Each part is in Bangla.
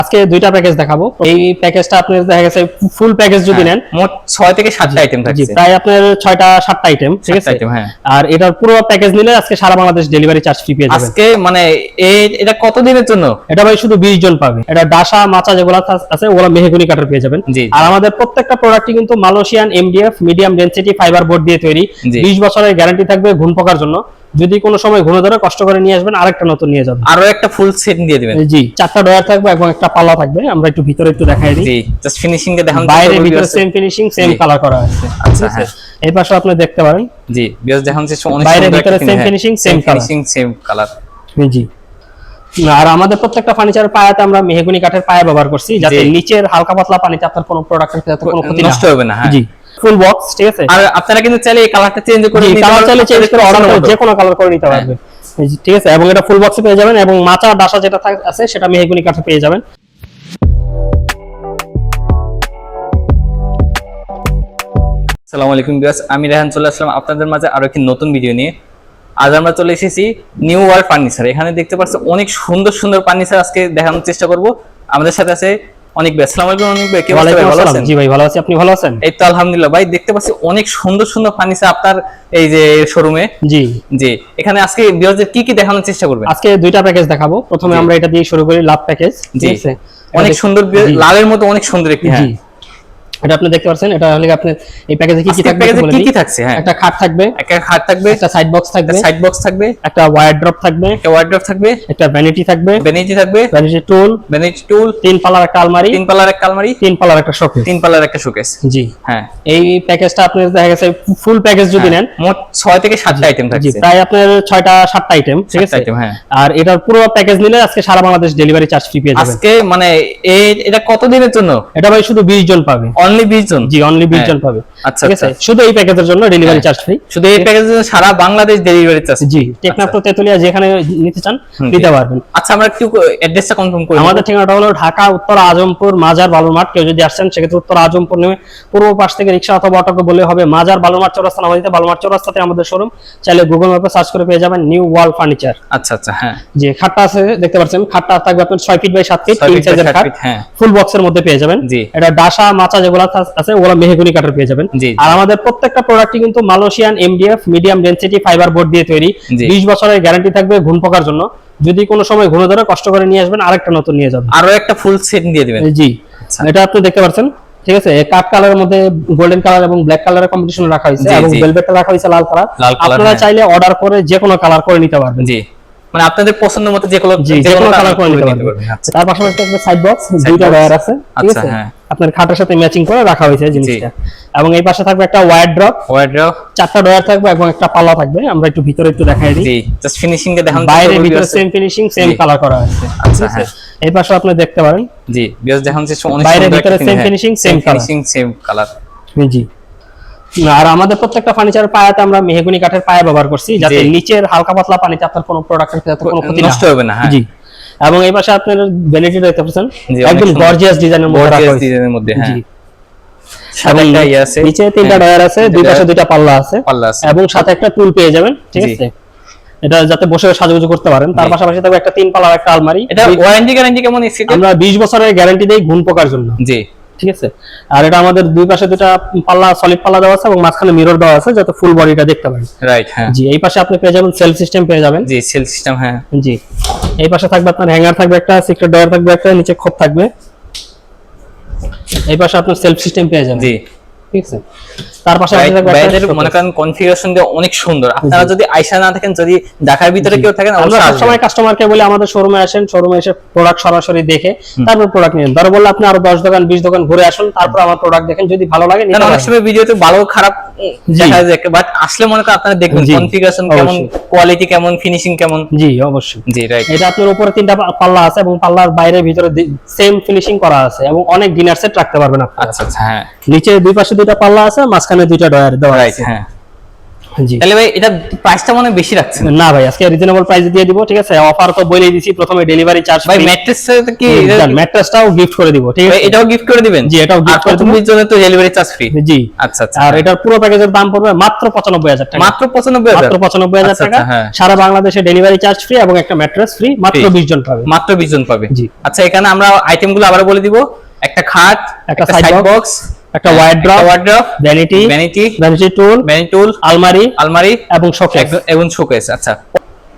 আজকে দুইটা প্যাকেজ দেখাবো। এই প্যাকেজটা আপনার দেখা গেছে ফুল প্যাকেজ যদি নেন মোট 6 থেকে 7টা আইটেম থাকছে। প্রায় আপনার 6টা 7টা আইটেম, ঠিক আছে। আর এটার পুরো প্যাকেজ নিলে আজকে সারা বাংলাদেশ ডেলিভারি চার্জ ফ্রি পেয়ে যাবেন। আজকে মানে এটা কত দিনের জন্য? এটা ভাই শুধু 20 জন পাবে। এটা ডাসা মাচা যেগুলো আছে ওগুলো মেহগনি কাঠের পেয়ে যাবেন। আর আমাদের প্রত্যেকটা প্রোডাক্টই কিন্তু Malaysian MDF medium density fibre board দিয়ে তৈরি। 20 বছরের গ্যারান্টি থাকবে ঘুণ পোকার জন্য। যদি কোনো সময় ঘুরে ধরে কষ্ট করে নিয়ে আসবেন, আরেকটা নতুন নিয়ে যাবেন। আরো একটা ফুল সেট দিয়ে দিবেন। জি, 4টা ডয়ার থাকবে এবং একটা পাল্লা থাকবে। আমরা একটু ভিতরে একটু দেখাই দিই। জি, জাস্ট ফিনিশিং কে দেখান। বাইরে ভিতরে সেম ফিনিশিং, সেম কালার করা আছে। আচ্ছা, হ্যাঁ। এই পাশে আপনি দেখতে পারেন। জি, বিয়াস দেখান যে অনেক বাইরে ভিতরে সেম ফিনিশিং, সেম কালার। জি। আর আমাদের প্রত্যেকটা ফার্নিচারের পায়াতে আমরা মেহগনি কাঠের পায়া ব্যবহার করছি, যাতে নিচের হালকা পাতলা পানিতে আপনার কোনো প্রোডাক্টের যাতে কোনো ক্ষতি নষ্ট হবে না। হ্যাঁ, জি। ফুল বক্স, ঠিক আছে। আর আপনারা কিন্তু চাইলে এই কালারটা চেঞ্জ করে নিতে পারবেন। কালার চাইলে চেঞ্জ করে অর্ডার করে যে কোনো কালার করে নিতে পারবেন। ঠিক আছে। এবং এটা ফুল বক্সে পেয়ে যাবেন এবং মাচা ডাসা যেটা আছে সেটা মেহগনি কাঠে পেয়ে যাবেন। আসসালামু আলাইকুম ভিউয়ার্স, আমি রেহান চলে আসলাম আপনাদের মাঝে আরো একটি নতুন ভিডিও নিয়ে। আজ আমরা চলে এসেছি নিউ ওয়ার্ল্ড ফার্নিচার। এখানে দেখতে পাচ্ছেন অনেক সুন্দর সুন্দর ফার্নিচার আজকে দেখানোর চেষ্টা করব। আমাদের সাথে আছে অনেক ভাই। আসসালামু আলাইকুম অনেক ভাই, কেমন আছেন? ভালো আছেন? জি ভাই, ভালো আছি। আপনি ভালো আছেন? এই তো আলহামদুলিল্লাহ ভাই। দেখতে পাচ্ছি অনেক সুন্দর সুন্দর ফার্নিচার আপনার এই যে শোরুমে। জি জি, এখানে আজকে ভিউয়ারদের কি কি দেখানোর চেষ্টা করবেন? আজকে দুইটা প্যাকেজ দেখাবো। প্রথমে আমরা এটা দিয়ে শুরু করি, লাভ প্যাকেজ। ঠিক আছে। অনেক সুন্দর, লালের মতো অনেক সুন্দর একটি। হ্যাঁ, এটা আপনি দেখতে পাচ্ছেন। এটা হলে আপনি এই প্যাকেজে কি কি থাকবে? কি কি থাকছে? হ্যাঁ, একটা খাট থাকবে, একটা সাইড বক্স থাকবে, একটা ওয়ারড্রপ থাকবে, একটা ভ্যানিটি থাকবে, ভ্যানিটি টুল, তিন পাল্লার একটা আলমারি, তিন পাল্লার একটা শোকেস। জি, হ্যাঁ। এই প্যাকেজটা আপনার দেখা গেছে ফুল প্যাকেজ যদি নেন, মোট 6 থেকে 7টা আইটেম থাকছে। প্রায় আপনার 6টা 7টা আইটেম, ঠিক আছে। হ্যাঁ। আর এটার পুরো প্যাকেজ নিলে আজকে সারা বাংলাদেশ ডেলিভারি চার্জ ফ্রি পেয়ে যাবেন। আজকে মানে এটা কত দিনের জন্য? এটা ভাই শুধু 20 জন পাবে। অনলি 20 জন? জি, অনলি 20 জন পাবে। আচ্ছা, ঠিক আছে। শুধু এই প্যাকেজের জন্য ডেলিভারি চার্জ ফ্রি। শুধু এই প্যাকেজের জন্য সারা বাংলাদেশ ডেলিভারি চার্জ। জি, টেকনাফ তো তেতুলিয়া যেখানে নিতে চান নিতে পারবেন। আচ্ছা, আমরা একটু অ্যাড্রেসটা কনফার্ম করি। আমাদের ঠিকানাটা হলো ঢাকা উত্তর আজমপুর মাজার বালুরমাঠ। কেউ যদি আসছেন সেক্ষেত্রে উত্তর আজমপুর নেমে পূর্ব পাশ থেকে রিকশা অথবা অটোকে বলে হবে মাজার বালুরমাঠ চৌরাস্তা নামাতে। বালুরমাঠ চৌরাস্তাতে আমাদের শোরুম। চাইলে গুগল ম্যাপে সার্চ করে পেয়ে যাবেন নিউ ওয়ার্ল্ড ফার্নিচার। আচ্ছা আচ্ছা, হ্যাঁ। যে খাটটা আছে দেখতে পাচ্ছেন, খাটটা থাকবে আপনার 6 ফিট বাই 7 ফিট, কিং সাইজের খাট। হ্যাঁ, ফুল বক্সের মধ্যে পেয়ে যাবেন। এটা ডাসা মাচা যেগুলো আছে ওগুলো মেহগনি কাঠের পেয়ে যাবেন। আর আমাদের প্রত্যেকটা প্রোডাক্টই কিন্তু Malaysian MDF medium density fibre board দিয়ে তৈরি। 20 বছরের গ্যারান্টি থাকবে ঘুণ পোকার জন্য। যদি কোনো সময় ঘুরে ধরে কষ্ট করে নিয়ে আসবেন, আরেকটা নতুন নিয়ে যাবেন। আরো একটা ফুল সেট দিয়ে দিবেন। জি, এটা আপনি দেখতে পাচ্ছেন, ঠিক আছে। কাঠ কালারের মধ্যে গোল্ডেন কালার এবং ব্ল্যাক কালারের কম্বিনেশন রাখা হয়েছে এবং ভেলভেটটা রাখা হয়েছে লাল কালার। আপনারা চাইলে অর্ডার করে যে কোনো কালার করে নিতে পারবেন। জি, মানে আপনাদের পছন্দ মতো যে কোনো কালার করে নিতে পারবেন। তার পাশাপাশি একটা সাইড বক্স, দুইটা ওয়্যার আছে, ঠিক আছে। আপনার খাটের সাথে ম্যাচিং করে রাখা হয়েছে জিনিসটা। এবং এই পাশে থাকবে একটা ওয়ারড্রপ, 4টা ডয়ার থাকবে এবং একটা পাল্লা থাকবে। আমরা একটু ভিতরে একটু দেখাই দিই। জি, জাস্ট ফিনিশিং কে দেখান। বাইরে ভিতরে সেম ফিনিশিং, সেম কালার করা আছে। আচ্ছা, হ্যাঁ। এই পাশে আপনি দেখতে পারেন। জি, বিয়াস দেখান যে অনেক বাইরে ভিতরে সেম ফিনিশিং, সেম কালার। জি। আর আমাদের প্রত্যেকটা ফার্নিচারের পায়াতে আমরা মেহগনি কাঠের পায়া ব্যবহার করছি, যাতে নিচের হালকা পাতলা পানিতে আপনার কোনো প্রোডাক্টের যাতে কোনো ক্ষতি নষ্ট হবে না। হ্যাঁ, জি। এবং এই পাশে আপনার ভ্যানিটি দেখতে পাচ্ছেন, একদম গর্জিয়াস ডিজাইনের মধ্যে। জি, সাদাটা আছে, নিচে 3টা ডয়ার আছে, দুই পাশে 2টা পাল্লা আছে এবং সাথে একটা টুল পেয়ে যাবেন, ঠিক আছে। এটা যাতে বসে সাজুগুজু করতে পারেন। তার পাশাপাশি থাকবে একটা 3 পাল্লার একটা আলমারি। এটা ওয়ারেন্টি গ্যারান্টি কেমন আছে? আমরা 20 বছরের গ্যারান্টি দেই ঘুণ পোকার জন্য। জি, ঠিক আছে। আর এটা আমাদের দুই পাশে 2টা পাল্লা, সলিড পাল্লা দেওয়া আছে এবং মাঝখানে মিরর দেওয়া আছে যাতে ফুল বডিটা দেখতে পারেন। রাইট, হ্যাঁ। জি, এই পাশে আপনি পেয়ে যাবেন সেলফ সিস্টেম পেয়ে যাবেন। জি, সেলফ সিস্টেম, হ্যাঁ। জি, এই পাশে থাকবে আপনার হ্যাঙ্গার থাকবে একটা, সিক্রেট ডয়ার থাকবে একটা, নিচে খোপ থাকবে। এই পাশে আপনার সেলফ সিস্টেম পেয়ে যাবেন। জি, ঠিক আছে। তার পাশাপাশি থাকবে বাইরের মনে করেন কনফিগারেশন দিয়ে অনেক সুন্দর। আপনারা যদি আয়সা না থাকেন, যদি ঢাকার ভিতরে কেউ থাকেন, আমরা সব সময় কাস্টমারকে বলি আমাদের শোরুমে আসেন, শোরুমে এসে প্রোডাক্ট সরাসরি দেখে তারপর প্রোডাক্ট নিন। ধরো বললে আপনি আরো 10 দোকান 20 দোকান ঘুরে আসুন, তারপর আমার প্রোডাক্ট দেখেন, যদি ভালো লাগে নিতে পারেন। অনেক সময় ভিডিওতে ভালো খারাপ দেখা যায়, বাট আসলে মনে করেন আপনারা দেখবেন কনফিগারেশন কেমন, কোয়ালিটি কেমন, ফিনিশিং কেমন। জি, অবশ্যই। জি, রাইট। এটা আপনার উপরে 3টা পাল্লা আছে এবং পাল্লার বাইরে ভিতরে সেম ফিনিশিং করা আছে এবং অনেক ডিনার সেট রাখতে পারবেন আপনারা। আচ্ছা আচ্ছা, হ্যাঁ। নিচে দুই পাশে 2টা পাল্লা আছে, মাঝখানে 2টা ডয়ার দেওয়া আছে। হ্যাঁ। জি। তাহলে ভাই এটা প্রাইসটা মনে হয় বেশি রাখছেন। না ভাই, আজকে রিজনেবল প্রাইসে দিয়ে দিব, ঠিক আছে। অফার তো বলেই দিছি, প্রথমে ডেলিভারি চার্জ ভাই ম্যাট্রেসটা কি ম্যাট্রেসটাও গিফট করে দিব, ঠিক আছে। এটাও গিফট করে দিবেন? জি, এটাও গিফট করে দিব। 20 জনের তো ডেলিভারি চার্জ ফ্রি। জি আচ্ছা আচ্ছা। আর এটার পুরো প্যাকেজের দাম পড়বে মাত্র 95,000 টাকা। মাত্র 95,000? মাত্র 95,000 টাকা। সারা বাংলাদেশে ডেলিভারি চার্জ ফ্রি এবং একটা ম্যাট্রেস ফ্রি, মাত্র 20 জন পাবে। মাত্র 20 জন পাবে। জি। আচ্ছা, এখানে আমরা আইটেমগুলো আবার বলে দিব। একটা খাট, একটা সাইড সাইড বক্স, একটা ওয়ার্ড্রপ, ভ্যানিটি টুল, আলমারি এবং শোকেস। আচ্ছা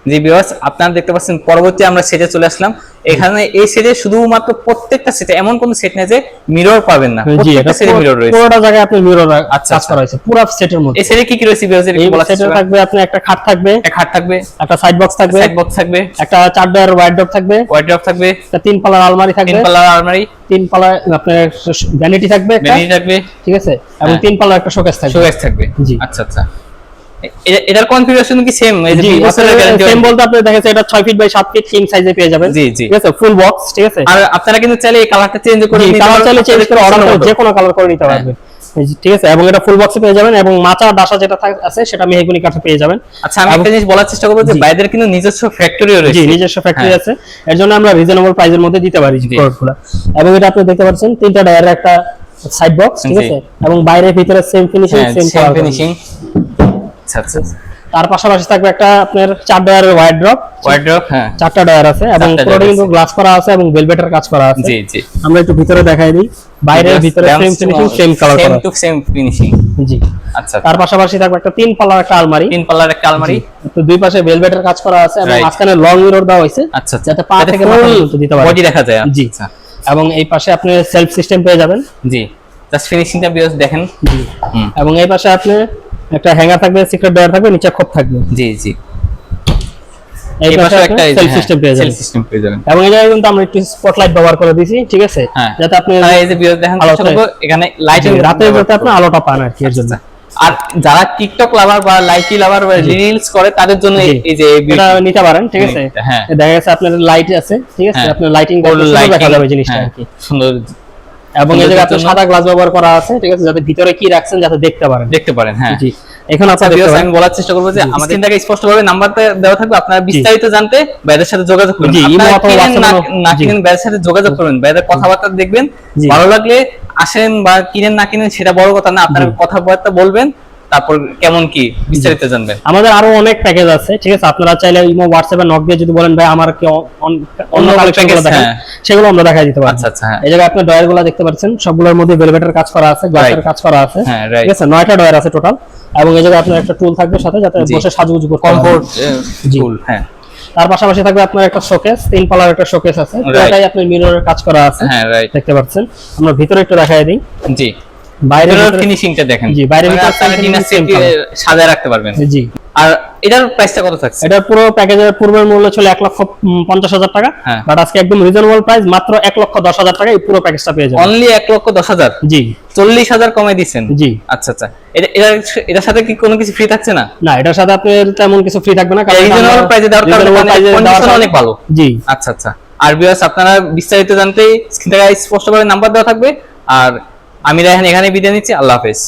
জি ভিউয়ার্স, আপনারা দেখতে পাচ্ছেন পরবর্তী আমরা সেটে চলে আসলাম। এখানে এই সেটে শুধুমাত্র প্রত্যেকটা সেটে এমন কোন সেট নেই যে মিরর পাবেন না, প্রত্যেকটা সেটে মিরর রয়েছে। পুরোটা জায়গায় আপনি মিরর কাজ করা হয়েছে পুরো সেটের মধ্যে। এই সেটে কি কি রয়েছে ভিউয়ার্স, এই সেটে থাকবে আপনি একটা খাট থাকবে, একটা সাইড বক্স থাকবে, একটা 4 ডয়ার ওয়ার্ড্রপ থাকবে, একটা 3 পাল্লার আলমারি থাকবে, 3 পাল্লার আপনার ভ্যানিটি থাকবে, ঠিক আছে, এবং 3 পাল্লার একটা শোকেস থাকবে। জি। আচ্ছা আচ্ছা, এটার কনফিগারেশন কি সেম? সেম বলতে আপনি দেখেন এটা 6 ফিট বাই 7 ফিট কিং সাইজে পেয়ে যাবেন। জি জি, ঠিক আছে, ফুল বক্স, ঠিক আছে। আর আপনারা কিন্তু চাইলে এই কালারটা চেঞ্জ করে নিতে পারবেন, কালার চাইলে চেঞ্জ করে অর্ডার করে যে কোনো কালার করে নিতে পারবেন। ঠিক আছে, এবং এটা ফুল বক্সে পেয়ে যাবেন, এবং মাচা ডাসা যেটা আছে সেটা মেহগনি কাঠে পেয়ে যাবেন। আচ্ছা, আমি একটা জিনিস বলার চেষ্টা করব যে বাইরের কিন্তু নিজস্ব ফ্যাক্টরিও রয়েছে। জি, নিজস্ব ফ্যাক্টরি আছে, এর জন্য আমরা রিজনেবল প্রাইসের মধ্যে দিতে পারি প্রোডাক্টগুলো। এবং এটা আপনি দেখতে পাচ্ছেন 3টা ডায়ারের একটা সাইড বক্স, ঠিক আছে, এবং বাইরে ভিতরে সেম ফিনিশিং, সেম ফিনিশিং। আচ্ছা আচ্ছা। তার পাশাপাশি থাকবে একটা আপনার 4 ডয়ারের ওয়ার্ড্রপ, হ্যাঁ 4টা ডয়ার আছে, এবং পুরোটা কিন্তু গ্লাস করা আছে এবং ভেলভেটের কাজ করা আছে। জি জি, আমরা একটু ভিতরে দেখাই দিই। বাইরে ভিতরে সেম ফিনিশিং, সেম কালার করা, সেম ফিনিশিং। জি। আচ্ছা, তার পাশাপাশি থাকবে একটা 3 পাল্লার একটা আলমারি, তো দুই পাশে ভেলভেটের কাজ করা আছে, এবং মাঝখানে লং মিরর দেওয়া হয়েছে, আচ্ছা, যাতে পা থেকে মাথা পর্যন্ত দিতে পারেন, বডি দেখা যায়। জি। এবং এই পাশে আপনি সেলফ সিস্টেম পেয়ে যাবেন। জি, জাস্ট ফিনিশিংটা ভিউয়ার্স দেখেন। জি। এবং এই পাশে আপনি একটা হ্যাঙ্গার থাকবে, সিক্রেট ডয়ার থাকবে, নিচে খোপ থাকবে। জি জি। এই পাশে একটা সেলফ সিস্টেম পেয়ে যাবেন। এবং এটা কিন্তু আমরা একটু স্পটলাইট ব্যবহার করে দিয়েছি, ঠিক আছে, যাতে আপনি এই যে ভিউয়ার্স দেখেন এখানে লাইটিং, রাতে যাতে আপনি আলোটা পান আর কি, এর জন্য। আর যারা টিকটক লাভার বা লাইকি লাভার বা রিলস করে তাদের জন্য এই যে এটা নিতে পারেন, ঠিক আছে। দেখা গেছে আপনার লাইট আছে, ঠিক আছে, আপনার লাইটিং করলে দেখা যাবে জিনিসটা আর কি সুন্দর। এবং এই জায়গায় আপনার সাদা গ্লাস ব্যবহার করা আছে, ঠিক আছে, যাতে ভিতরে কি রাখছেন যাতে দেখতে পারেন। হ্যাঁ জি। এখন আপনাদের আমি বলার চেষ্টা করব যে আমাদের স্ক্রিনটাকে স্পষ্টভাবে নাম্বারটা দেওয়া থাকবে, আপনারা বিস্তারিত জানতে ভাইদের সাথে যোগাযোগ করুন। না কিনেন ভাইদের সাথে যোগাযোগ করুন, ভাইদের কথাবার্তা দেখবেন, ভালো লাগলে আসেন, বা কিনেন না কিনেন সেটা বড় কথা না, আপনারা কথাবার্তা বলবেন, তারপর কেমন কি বিস্তারিত জানবেন। আমাদের আরো অনেক প্যাকেজ আছে, ঠিক আছে, আপনারা চাইলে ইমো হোয়াটসঅ্যাপে নক দিয়ে যদি বলেন ভাই আমার কি অন্য কালেকশনগুলো দেখেন, সেগুলো আমরা দেখাই দিতে পারি। আচ্ছা আচ্ছা। এই জায়গায় আপনি ডয়ারগুলো দেখতে পাচ্ছেন, সবগুলোর মধ্যে ভেলভেটের কাজ করা আছে, গ্লাসের কাজ করা আছে, ঠিক আছে, 9টা ডয়ার আছে টোটাল। এবং এই জায়গায় আপনার একটা টুল থাকবে সাথে, যাতে বসে সাজুগুজু করতে পারেন, কমফোর্ট টুল। হ্যাঁ, তার পাশাপাশি থাকবে আপনার একটা শোকেস, 3 পাল্লার একটা শোকেস আছে, এটাই আপনার মিররের কাজ করা আছে, হ্যাঁ রাইট, দেখতে পাচ্ছেন। আমরা ভিতরে একটু দেখাই দিই। জি, বাইরের ফিনিশিংটা দেখেন। জি, বাইরের সাজায় রাখতে পারবেন। জি। আর এটার প্রাইসটা কত থাকছে? এটা পুরো প্যাকেজের পূর্বের মূল্য ছিল 1,50,000 টাকা, বাট আজকে একদম রিজনেবল প্রাইস মাত্র 1,10,000 টাকা এই পুরো প্যাকেজটা পেয়ে যাবেন। অনলি 1,10,000? জি, 40,000 কমাই দিবেন। জি। আচ্ছা আচ্ছা। এটার সাথে কি কোনো কিছু ফ্রি থাকছে না? না, এটার সাথে আপনার তেমন কিছু ফ্রি থাকবে না, কারণ রিজনেবল প্রাইসে দেওয়ার কারণে কন্ডিশন অনেক ভালো। জি। আচ্ছা আচ্ছা। আর ভিউয়ার্স, আপনারা বিস্তারিত জানতে স্ক্রিনে স্পষ্টভাবে নাম্বার দেওয়া থাকবে। আর আমি রায়হান এখানে বিদায় নিচ্ছি, আল্লাহ হাফেজ।